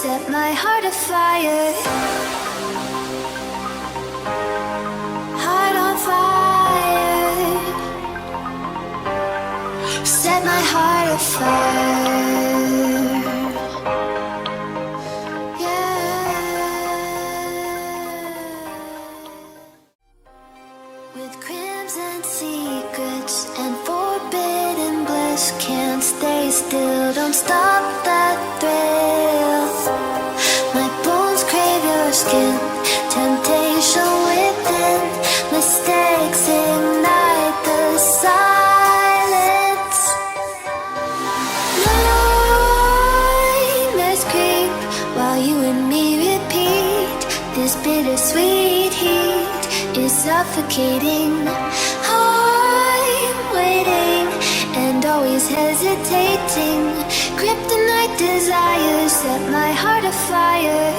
set my heart afire. Heart on fire. Set my heart afire. With crimson secrets and forbidden bliss, can't stay still, don't stop that thrill. My bones crave your skin, temptation within, mistakes ignite the silence. Nightmares creep while you and me repeat. This bittersweet heat is suffocating. I'm waiting and always hesitating. Kryptonite desires set my heart afire.